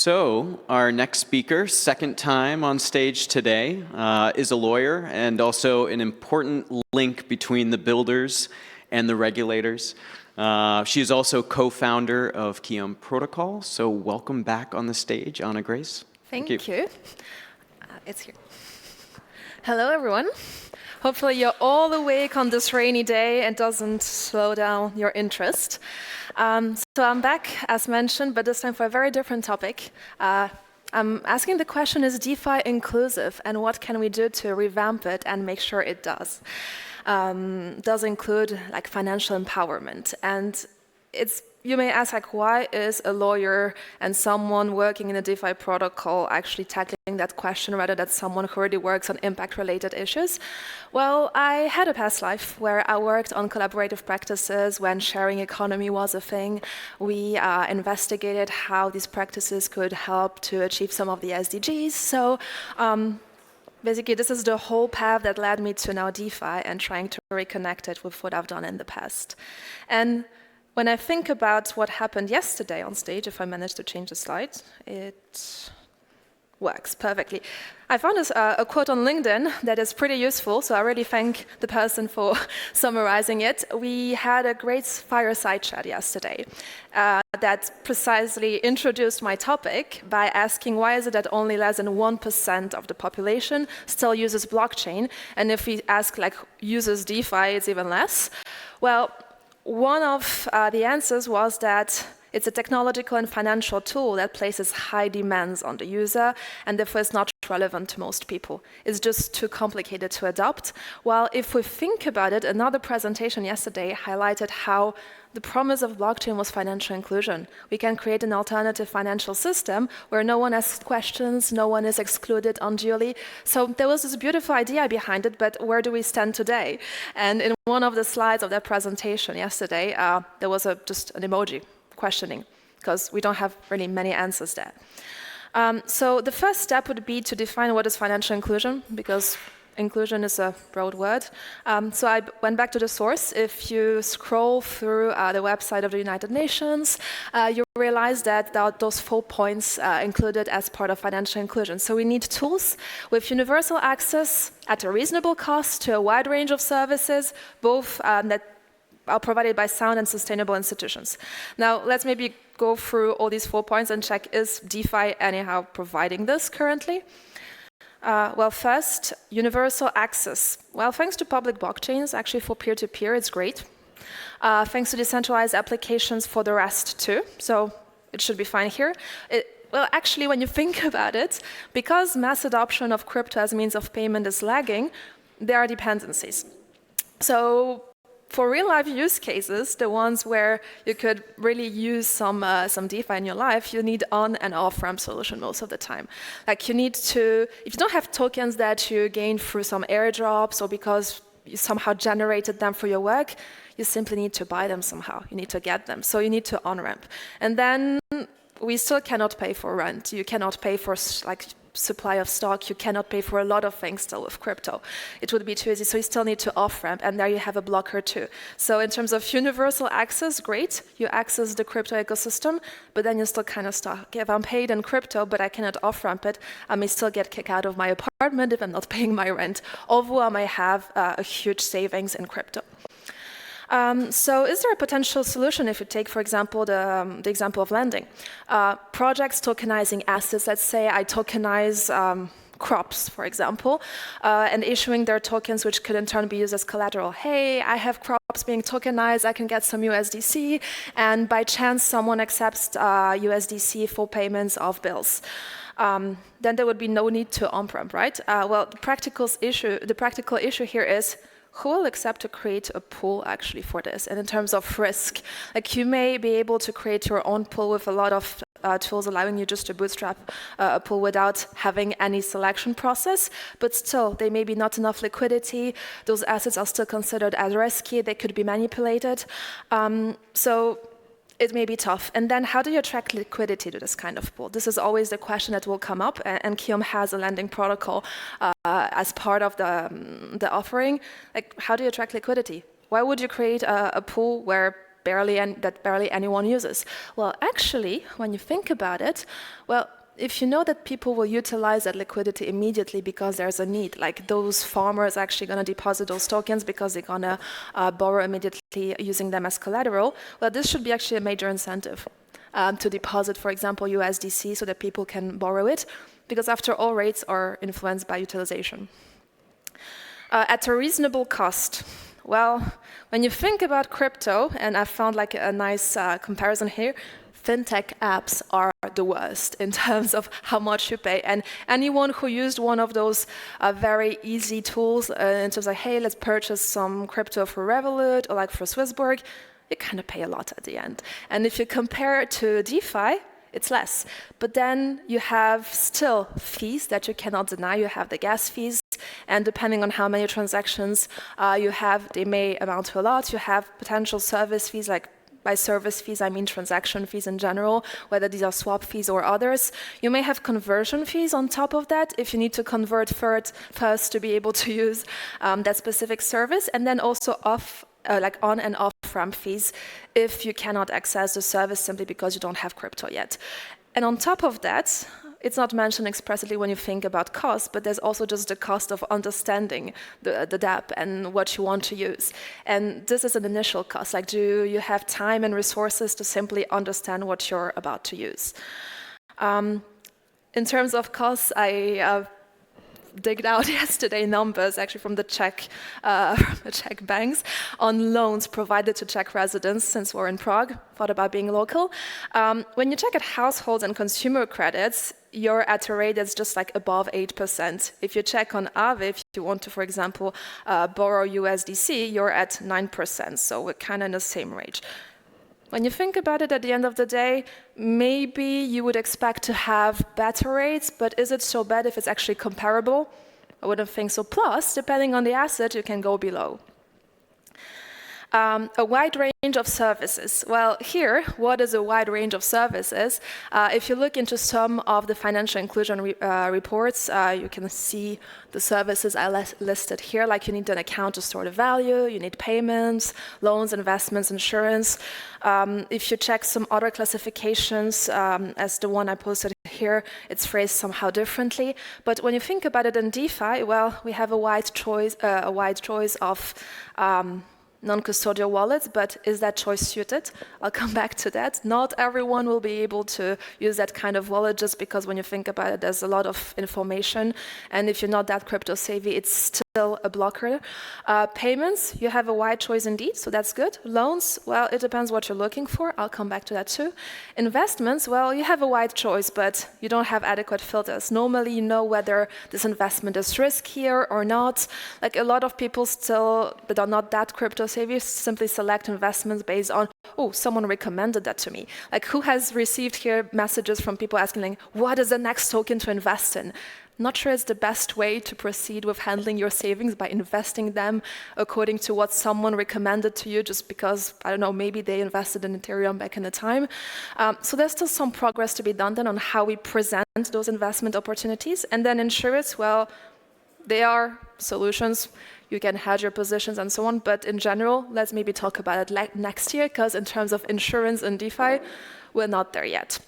So our next speaker, second time on stage today, is a lawyer and also an important link between the builders and the regulators. She is also co-founder of Kium Protocol. So welcome back on the stage, Anna Grace. Thank you. It's here. Hello, everyone. Hopefully you're all awake on this rainy day and doesn't slow down your interest. So I'm back, as mentioned, but this time for a very different topic. I'm asking the question, is DeFi inclusive, and what can we do to revamp it and make sure it does? Does include like financial empowerment. And you may ask, like, why is a lawyer and someone working in a DeFi protocol actually tackling that question rather than someone who already works on impact-related issues? Well, I had a past life where I worked on collaborative practices when sharing economy was a thing. We investigated how these practices could help to achieve some of the SDGs. So basically, this is the whole path that led me to now DeFi and trying to reconnect it with what I've done in the past. And when I think about what happened yesterday on stage, if I manage to change the slide, it works perfectly. I found a quote on LinkedIn that is pretty useful, so I really thank the person for summarizing it. We had a great fireside chat yesterday that precisely introduced my topic by asking why is it that only less than 1% of the population still uses blockchain, and if we ask like uses DeFi, it's even less. Well, one of the answers was that it's a technological and financial tool that places high demands on the user, and therefore it's not relevant to most people. It's just too complicated to adopt. While if we think about it, another presentation yesterday highlighted how the promise of blockchain was financial inclusion. We can create an alternative financial system where no one asks questions, no one is excluded unduly. So there was this beautiful idea behind it, but where do we stand today? And in one of the slides of that presentation yesterday, there was just an emoji questioning, because we don't have really many answers there. So the first step would be to define what is financial inclusion, because inclusion is a broad word. So I went back to the source. If you scroll through the website of the United Nations, you realize that there are those 4 points included as part of financial inclusion. So we need tools with universal access at a reasonable cost to a wide range of services, both that are provided by sound and sustainable institutions. Now, let's maybe go through all these 4 points and check, is DeFi anyhow providing this currently? Well, first, universal access. Well, thanks to public blockchains, actually for peer-to-peer, it's great. Thanks to decentralized applications for the rest too, so it should be fine here. Well, actually, when you think about it, because mass adoption of crypto as means of payment is lagging, there are dependencies. So for real-life use cases, the ones where you could really use some DeFi in your life, you need on- and off-ramp solution most of the time. Like you need to, if you don't have tokens that you gain through some airdrops or because you somehow generated them for your work, you simply need to buy them somehow. You need to get them. So you need to on-ramp. And then we still cannot pay for rent. You cannot pay for like supply of stock. You cannot pay for a lot of things still with crypto. It would be too easy, so you still need to off-ramp, and there you have a blocker too. So in terms of universal access, great, you access the crypto ecosystem, but then you're still kind of stuck. If I'm paid in crypto, but I cannot off-ramp it, I may still get kicked out of my apartment if I'm not paying my rent, although I may have a huge savings in crypto. So is there a potential solution if you take, for example, the example of lending? Projects tokenizing assets, let's say I tokenize crops, for example, and issuing their tokens, which could in turn be used as collateral. Hey, I have crops being tokenized, I can get some USDC, and by chance someone accepts USDC for payments of bills. Then there would be no need to on-ramp, right? Well, the practical issue here is, who will accept to create a pool actually for this? And in terms of risk, like you may be able to create your own pool with a lot of tools allowing you just to bootstrap a pool without having any selection process, but still, there may be not enough liquidity. Those assets are still considered as risky. They could be manipulated. So it may be tough. And then how do you attract liquidity to this kind of pool? This is always the question that will come up, and Kium has a lending protocol as part of the offering. Like, how do you attract liquidity? Why would you create a pool where barely anyone uses. Well, actually, when you think about it, well, if you know that people will utilize that liquidity immediately because there's a need, like those farmers actually going to deposit those tokens because they're going to borrow immediately using them as collateral, well, this should be actually a major incentive to deposit, for example, USDC so that people can borrow it, because after all, rates are influenced by utilization. At a reasonable cost. Well, when you think about crypto, and I found like a nice comparison here, fintech apps are the worst in terms of how much you pay. And anyone who used one of those very easy tools in terms of, hey, let's purchase some crypto for Revolut or like for Swissborg, you kind of pay a lot at the end. And if you compare it to DeFi, it's less. But then you have still fees that you cannot deny. You have the gas fees, and depending on how many transactions you have, they may amount to a lot. You have potential service fees, like by service fees, I mean transaction fees in general, whether these are swap fees or others. You may have conversion fees on top of that if you need to convert first to be able to use that specific service, and then also like on and off ramp fees if you cannot access the service simply because you don't have crypto yet. And on top of that, it's not mentioned expressly when you think about cost, but there's also just the cost of understanding the dApp and what you want to use. And this is an initial cost. Like, do you have time and resources to simply understand what you're about to use? In terms of costs, I digged out yesterday numbers actually from the Czech banks on loans provided to Czech residents since we're in Prague, thought about being local. When you check at households and consumer credits, you're at a rate that's just like above 8%. If you check on Aave, if you want to, for example, borrow USDC, you're at 9%, so we're kind of in the same range. When you think about it, at the end of the day, maybe you would expect to have better rates, but is it so bad if it's actually comparable? I wouldn't think so. Plus, depending on the asset, you can go below. A wide range of services. Well, here, what is a wide range of services? If you look into some of the financial inclusion reports, you can see the services I listed here, like you need an account to store the value, you need payments, loans, investments, insurance. If you check some other classifications, as the one I posted here, it's phrased somehow differently. But when you think about it in DeFi, well, we have a wide choice of non-custodial wallets, but is that choice suited? I'll come back to that. Not everyone will be able to use that kind of wallet just because when you think about it, there's a lot of information. And if you're not that crypto savvy, it's still a blocker. Payments, you have a wide choice indeed, so that's good. Loans, well, it depends what you're looking for. I'll come back to that too. Investments, well, you have a wide choice, but you don't have adequate filters. Normally, you know whether this investment is riskier or not. Like a lot of people still that are not that crypto savvy simply select investments based on, oh, someone recommended that to me. Like, who has received here messages from people asking, like, what is the next token to invest in? Not sure it's the best way to proceed with handling your savings by investing them according to what someone recommended to you just because, I don't know, maybe they invested in Ethereum back in the time. So there's still some progress to be done then on how we present those investment opportunities. And then insurance, well, they are solutions. You can hedge your positions and so on. But in general, let's maybe talk about it next year, because in terms of insurance and DeFi, we're not there yet.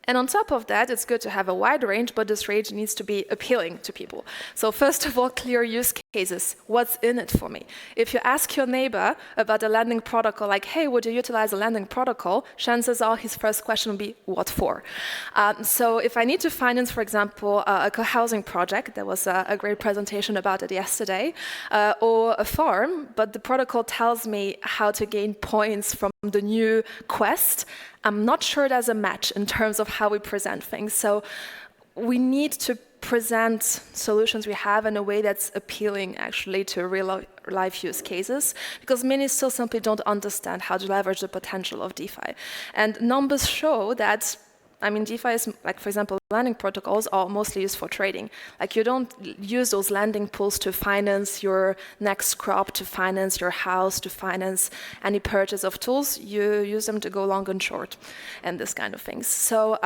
And on top of that, it's good to have a wide range, but this range needs to be appealing to people. So first of all, clear use cases. What's in it for me? If you ask your neighbor about a lending protocol, like, hey, would you utilize a lending protocol? Chances are his first question will be, what for? So if I need to finance, for example, a co-housing project, there was a great presentation about it yesterday, or a farm, but the protocol tells me how to gain points from the new quest, I'm not sure there's a match in terms of how we present things. So we need to present solutions we have in a way that's appealing actually to real life use cases, because many still simply don't understand how to leverage the potential of DeFi. And numbers show that, I mean, DeFi is, like, for example, lending protocols are mostly used for trading. Like, you don't use those lending pools to finance your next crop, to finance your house, to finance any purchase of tools. You use them to go long and short and this kind of things. So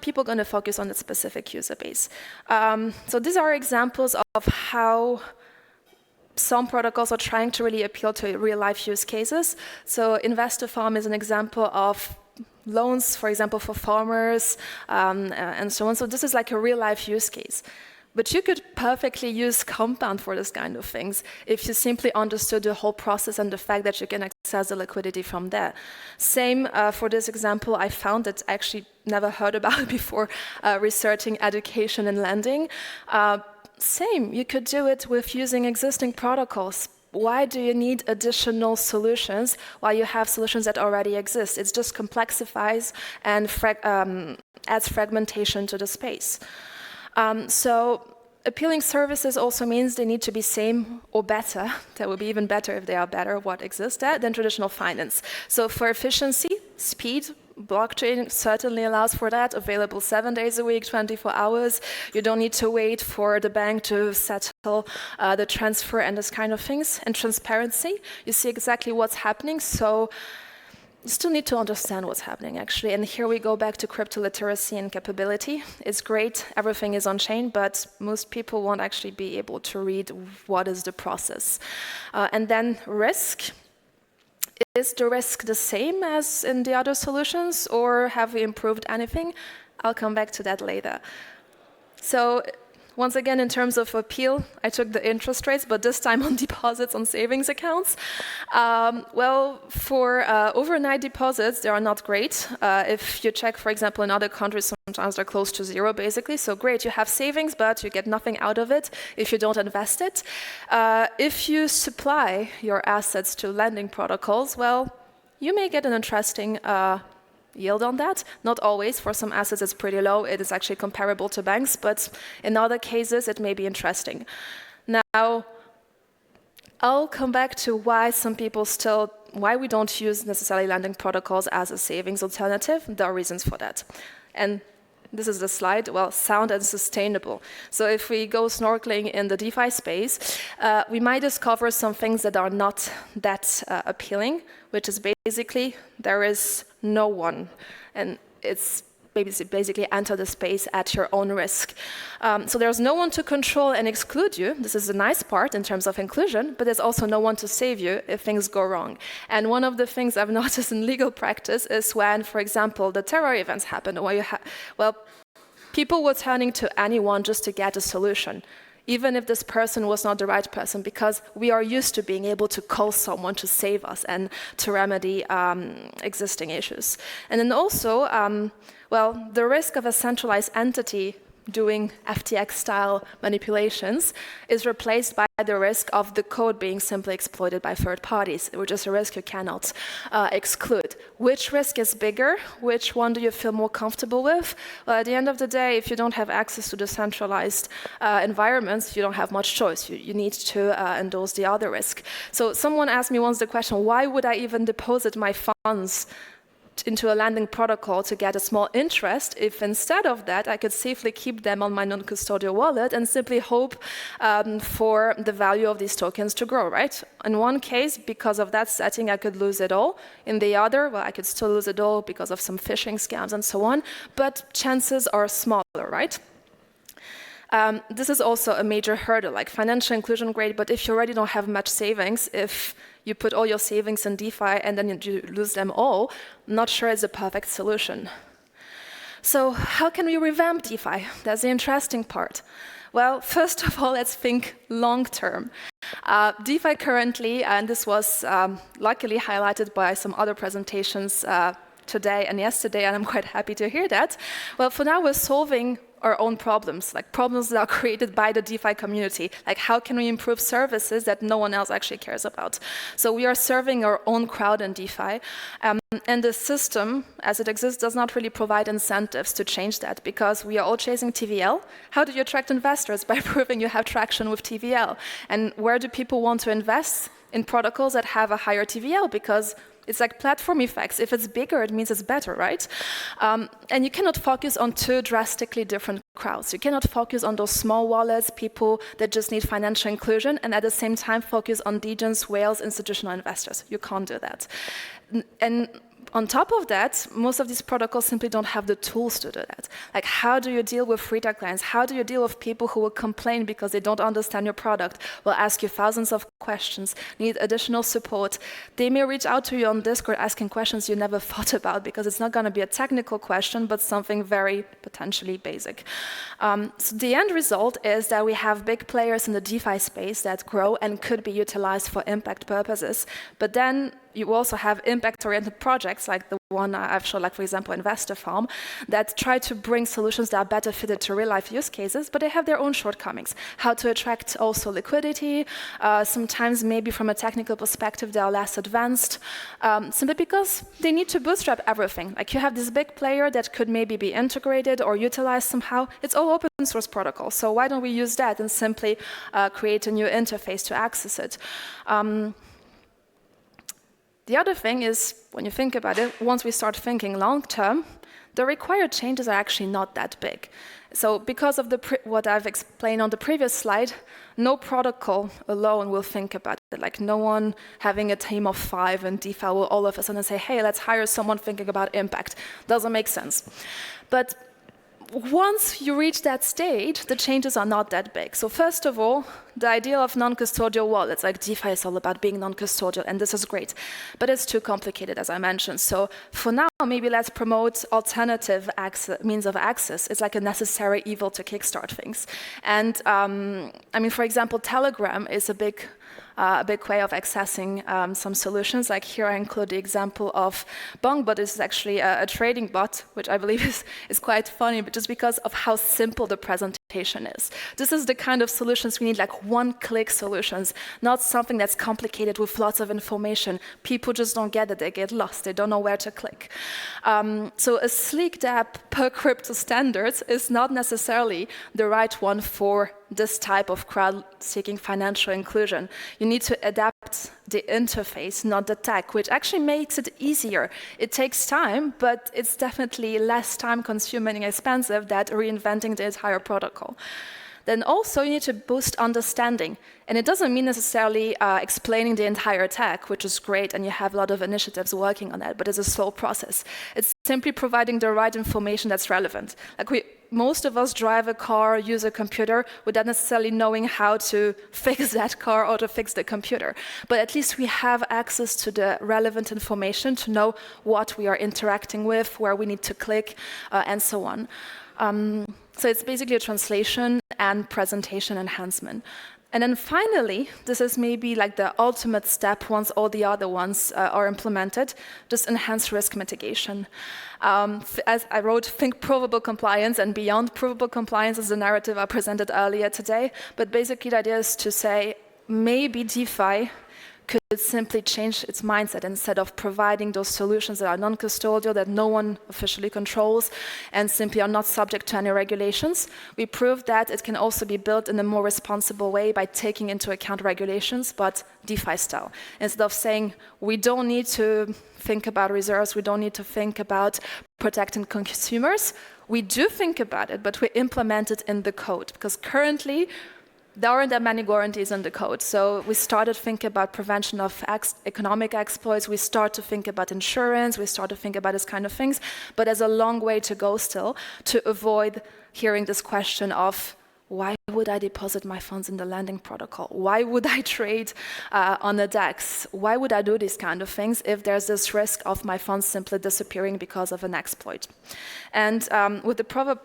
people are going to focus on the specific user base. So these are examples of how some protocols are trying to really appeal to real-life use cases. So Investor Farm is an example of loans, for example, for farmers, and so on. So this is like a real-life use case. But you could perfectly use Compound for this kind of things if you simply understood the whole process and the fact that you can access the liquidity from there. Same for this example I found that I actually never heard about before researching education and lending. Same, you could do it with using existing protocols. Why do you need additional solutions while you have solutions that already exist? It just complexifies and adds fragmentation to the space. So appealing services also means they need to be same or better. That would be even better if they are better what exists there than traditional finance. So for efficiency, speed, blockchain certainly allows for that, available 7 days a week, 24 hours. You don't need to wait for the bank to settle the transfer and this kind of things. And transparency, you see exactly what's happening. So you still need to understand what's happening, actually. And here we go back to crypto literacy and capability. It's great, everything is on chain, but most people won't actually be able to read what is the process. And then risk. Is the risk the same as in the other solutions, or have we improved anything? I'll come back to that later. So once again, in terms of appeal, I took the interest rates, but this time on deposits on savings accounts. Well, for overnight deposits, they are not great. If you check, for example, in other countries, sometimes they're close to zero, basically. So great, you have savings, but you get nothing out of it if you don't invest it. If you supply your assets to lending protocols, well, you may get an interesting yield on that. Not always. For some assets, it's pretty low. It is actually comparable to banks, but in other cases, it may be interesting. Now, I'll come back to why why we don't use necessarily lending protocols as a savings alternative. There are reasons for that. And this is the slide, well, sound and sustainable. So if we go snorkeling in the DeFi space, we might discover some things that are not that appealing, which is basically there is no one, and it's basically enter the space at your own risk. So there's no one to control and exclude you. This is the nice part in terms of inclusion, but there's also no one to save you if things go wrong. And one of the things I've noticed in legal practice is when, for example, the terror events happen, well, people were turning to anyone just to get a solution, even if this person was not the right person, because we are used to being able to call someone to save us and to remedy existing issues. And then also, well, the risk of a centralized entity doing FTX-style manipulations is replaced by the risk of the code being simply exploited by third parties, which is a risk you cannot exclude. Which risk is bigger? Which one do you feel more comfortable with? Well, at the end of the day, if you don't have access to the centralized environments, you don't have much choice. You need to endorse the other risk. So someone asked me once the question, why would I even deposit my funds into a lending protocol to get a small interest if instead of that I could safely keep them on my non-custodial wallet and simply hope for the value of these tokens to grow, right? In one case, because of that setting, I could lose it all. In the other, well, I could still lose it all because of some phishing scams and so on, but chances are smaller, right? This is also a major hurdle, like financial inclusion, great, but if you already don't have much savings, if you put all your savings in DeFi and then you lose them all, I'm not sure it's a perfect solution. So how can we revamp DeFi? That's the interesting part. Well, first of all, let's think long-term. DeFi currently, and this was luckily highlighted by some other presentations today and yesterday, and I'm quite happy to hear that. Well, for now, we're solving our own problems, like problems that are created by the DeFi community. Like how can we improve services that no one else actually cares about? So we are serving our own crowd in DeFi. And the system, as it exists, does not really provide incentives to change that because we are all chasing TVL. How do you attract investors? By proving you have traction with TVL. And where do people want to invest? In protocols that have a higher TVL because it's like platform effects. If it's bigger, it means it's better, right? And you cannot focus on two drastically different crowds. You cannot focus on those small wallets, people that just need financial inclusion, and at the same time focus on degens, whales, institutional investors. You can't do that. And On top of that, most of these protocols simply don't have the tools to do that. Like, how do you deal with retail clients? How do you deal with people who will complain because they don't understand your product, will ask you thousands of questions, need additional support? They may reach out to you on Discord asking questions you never thought about because it's not going to be a technical question, but something very potentially basic. So the end result is that we have big players in the DeFi space that grow and could be utilized for impact purposes, but then you also have impact-oriented projects like the one I've shown, like for example, Investor Farm, that try to bring solutions that are better fitted to real-life use cases, but they have their own shortcomings. How to attract also liquidity, sometimes maybe from a technical perspective they are less advanced, simply because they need to bootstrap everything. Like you have this big player that could maybe be integrated or utilized somehow. It's all open source protocol, so why don't we use that and simply create a new interface to access it? The other thing is, when you think about it, once we start thinking long-term, the required changes are actually not that big. So because of what I've explained on the previous slide, no protocol alone will think about it. Like no one having a team of 5 in DeFi will all of a sudden say, hey, let's hire someone thinking about impact. Doesn't make sense. But once you reach that stage, the changes are not that big. So first of all, the idea of non-custodial wallets, like DeFi is all about being non-custodial, and this is great. But it's too complicated, as I mentioned. So for now, maybe let's promote alternative means of access. It's like a necessary evil to kickstart things. And I mean, for example, Telegram is a big way of accessing some solutions. Like here I include the example of Bongbot. This is actually a trading bot, which I believe is quite funny, but just because of how simple the presentation is. This is the kind of solutions we need, like one-click solutions, not something that's complicated with lots of information. People just don't get it. They get lost. They don't know where to click. So a sleek dApp per crypto standards is not necessarily the right one for this type of crowd-seeking financial inclusion. You need to adapt the interface, not the tech, which actually makes it easier. It takes time, but it's definitely less time-consuming and expensive than reinventing the entire protocol. Then also you need to boost understanding. And it doesn't mean necessarily explaining the entire tech, which is great, and you have a lot of initiatives working on that, but it's a slow process. It's simply providing the right information that's relevant. Like most of us drive a car, use a computer, without necessarily knowing how to fix that car or to fix the computer. But at least we have access to the relevant information to know what we are interacting with, where we need to click, and so on. So it's basically a translation and presentation enhancement. And then finally, this is maybe like the ultimate step once all the other ones are implemented, just enhance risk mitigation. As I wrote, think provable compliance and beyond provable compliance is the narrative I presented earlier today. But basically the idea is to say, maybe DeFi could simply change its mindset. Instead of providing those solutions that are non-custodial, that no one officially controls, and simply are not subject to any regulations, we proved that it can also be built in a more responsible way by taking into account regulations, but DeFi style. Instead of saying, we don't need to think about reserves, we don't need to think about protecting consumers, we do think about it, but we implement it in the code. Because currently, there aren't that many guarantees in the code. So we started thinking about prevention of economic exploits. We start to think about insurance. We start to think about this kind of things. But there's a long way to go still to avoid hearing this question of, why would I deposit my funds in the lending protocol? Why would I trade on the DEX? Why would I do these kind of things if there's this risk of my funds simply disappearing because of an exploit? And with the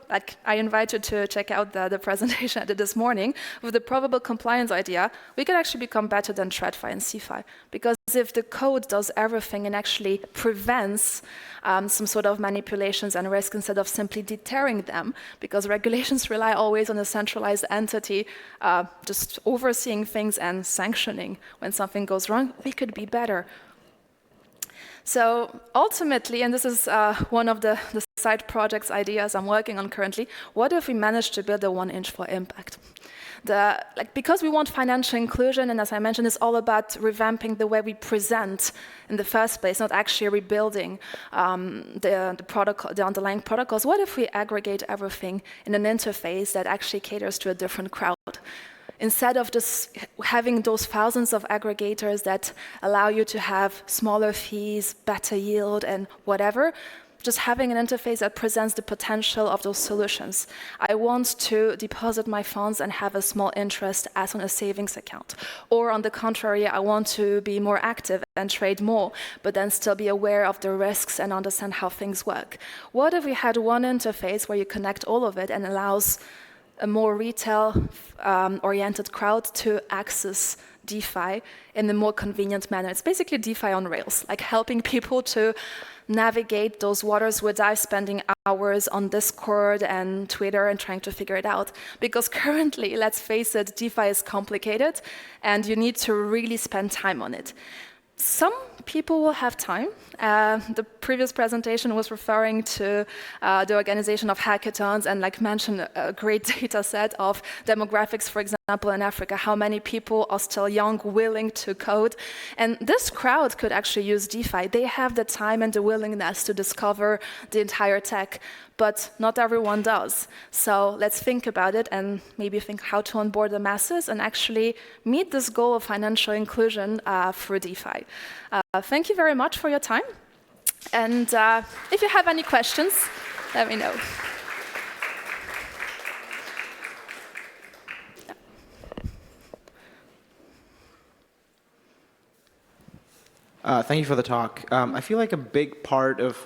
I invite you to check out the presentation I did this morning. With the probable compliance idea, we could actually become better than TradFi and CeFi. Because if the code does everything and actually prevents some sort of manipulations and risk instead of simply deterring them, because regulations rely always on a centralized entity just overseeing things and sanctioning when something goes wrong, we could be better. So ultimately, and this is one of the side projects ideas I'm working on currently, what if we manage to build a 1 inch for impact? Because we want financial inclusion, and as I mentioned, it's all about revamping the way we present in the first place, not actually rebuilding the underlying protocols. What if we aggregate everything in an interface that actually caters to a different crowd? instead of just having those thousands of aggregators that allow you to have smaller fees, better yield, and whatever, just having an interface that presents the potential of those solutions. I want to deposit my funds and have a small interest as on a savings account. Or on the contrary, I want to be more active and trade more, but then still be aware of the risks and understand how things work. What if we had one interface where you connect all of it and allows a more retail-oriented crowd to access DeFi in a more convenient manner? It's basically DeFi on rails, like helping people to navigate those waters without spending hours on Discord and Twitter and trying to figure it out. Because currently, let's face it, DeFi is complicated and you need to really spend time on it. Some people will have time. The previous presentation was referring to the organization of hackathons and mentioned a great data set of demographics, for example, in Africa, how many people are still young, willing to code. And this crowd could actually use DeFi. They have the time and the willingness to discover the entire tech, but not everyone does. So let's think about it and maybe think how to onboard the masses and actually meet this goal of financial inclusion through DeFi. Thank you very much for your time. And if you have any questions, let me know. Thank you for the talk. I feel like a big part of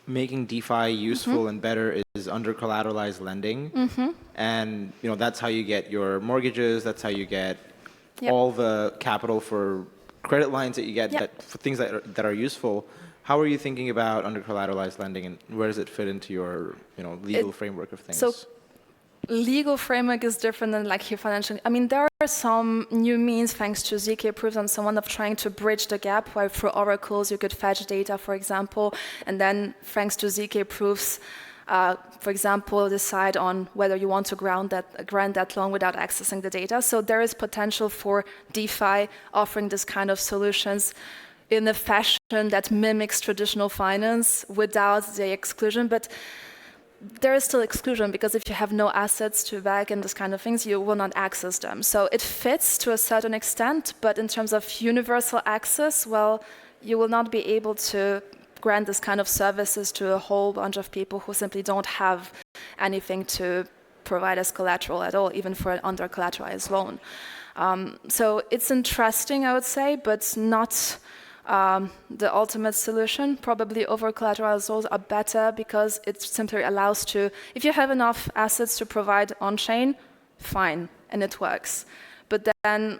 making DeFi useful and better is under-collateralized lending. And that's how you get your mortgages, that's how you get all the capital for credit lines that you get for things that are useful. How are you thinking about under-collateralized lending, and where does it fit into your legal framework of things? So legal framework is different than your financial. I mean, there are some new means, thanks to ZK proofs and so on, of trying to bridge the gap, where through oracles you could fetch data, for example, and then thanks to ZK proofs, for example, decide on whether you want to grant that loan without accessing the data. So there is potential for DeFi offering this kind of solutions in a fashion that mimics traditional finance without the exclusion. But there is still exclusion, because if you have no assets to back and this kind of things, you will not access them. So it fits to a certain extent, but in terms of universal access, well, you will not be able to grant this kind of services to a whole bunch of people who simply don't have anything to provide as collateral at all, even for an under-collateralized loan. So it's interesting, I would say, but not the ultimate solution. Probably over-collateralized loans are better because it simply allows to, if you have enough assets to provide on-chain, fine, and it works. But then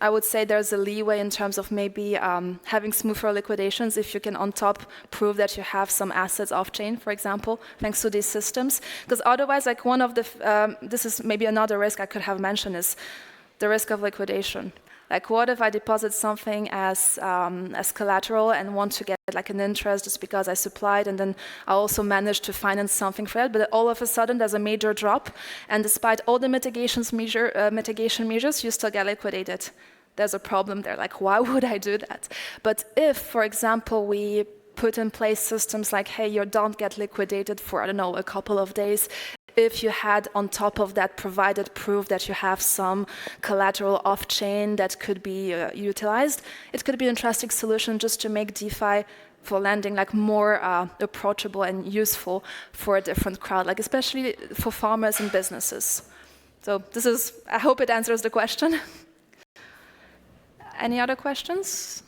I would say there's a leeway in terms of maybe having smoother liquidations if you can on top prove that you have some assets off-chain, for example, thanks to these systems. Because otherwise, one of the, this is maybe another risk I could have mentioned, is the risk of liquidation. What if I deposit something as collateral and want to get an interest just because I supplied, and then I also managed to finance something for it, but all of a sudden there's a major drop, and despite all the mitigation measures, you still get liquidated. There's a problem there. Why would I do that? But if, for example, we put in place systems like, hey, you don't get liquidated for, I don't know, a couple of days, if you had on top of that provided proof that you have some collateral off-chain that could be utilized, it could be an interesting solution just to make DeFi for lending more approachable and useful for a different crowd, especially for farmers and businesses. So this is, I hope it answers the question. Any other questions?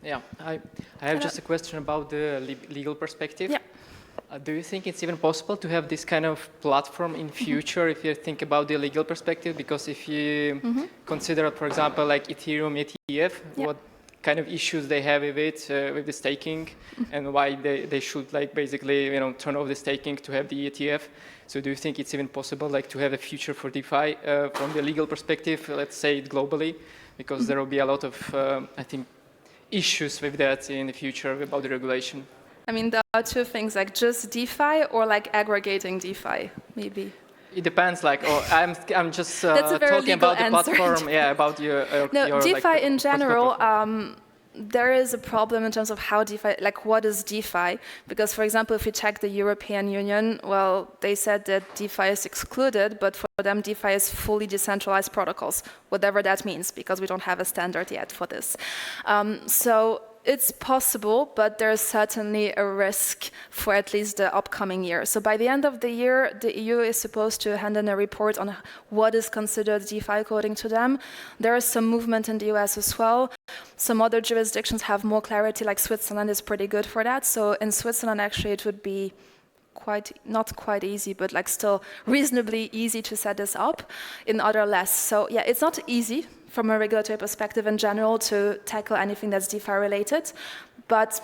Yeah, I have just a question about the legal perspective. Yeah. Do you think it's even possible to have this kind of platform in future if you think about the legal perspective? Because if you consider, for example, Ethereum ETF, what kind of issues they have with it, with the staking, and why they should basically turn off the staking to have the ETF. So do you think it's even possible to have a future for DeFi from the legal perspective, let's say it globally? Because there will be a lot of, I think, issues with that in the future about the regulation. I mean, there are two things, just DeFi or aggregating DeFi, maybe. It depends, I'm just That's a very talking legal about the answer. platform, about your No, DeFi in general, there is a problem in terms of how DeFi, like what is DeFi? Because, for example, if you check the European Union, well, they said that DeFi is excluded, but for them, DeFi is fully decentralized protocols, whatever that means, because we don't have a standard yet for this. So it's possible, but there's certainly a risk for at least the upcoming year. So by the end of the year, the EU is supposed to hand in a report on what is considered DeFi according to them. There is some movement in the US as well. Some other jurisdictions have more clarity, like Switzerland is pretty good for that. So in Switzerland, actually, it would be not quite easy, but like still reasonably easy to set this up. In other less. So yeah, it's not easy from a regulatory perspective in general to tackle anything that's DeFi related, but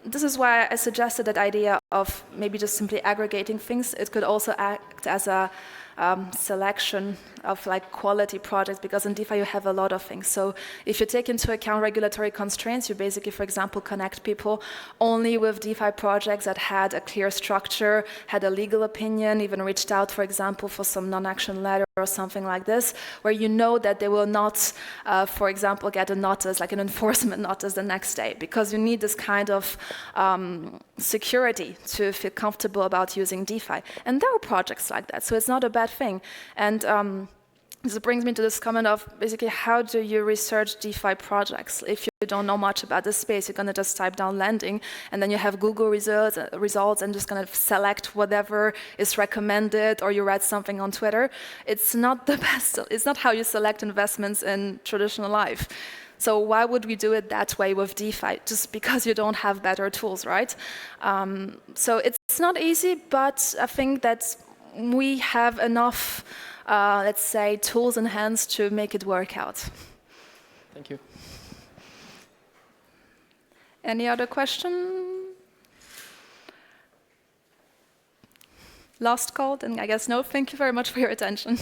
this is why I suggested that idea of maybe just simply aggregating things. It could also act as a selection of like quality projects, because in DeFi you have a lot of things. So if you take into account regulatory constraints, you basically, for example, connect people only with DeFi projects that had a clear structure, had a legal opinion, even reached out, for example, for some non-action letter or something like this, where you know that they will not, for example, get a notice, like an enforcement notice the next day, because you need this kind of security to feel comfortable about using DeFi. And there are projects like that, so it's not a bad thing. And this brings me to this comment of basically how do you research DeFi projects? If you don't know much about the space, you're going to just type down lending, and then you have Google results and just kind of select whatever is recommended, or you read something on Twitter. It's not the best. It's not how you select investments in traditional life. So why would we do it that way with DeFi? Just because you don't have better tools, right? So it's not easy, but I think that we have enough, let's say, tools in hands to make it work out. Thank you. Any other question? Last call, then I guess no. Thank you very much for your attention.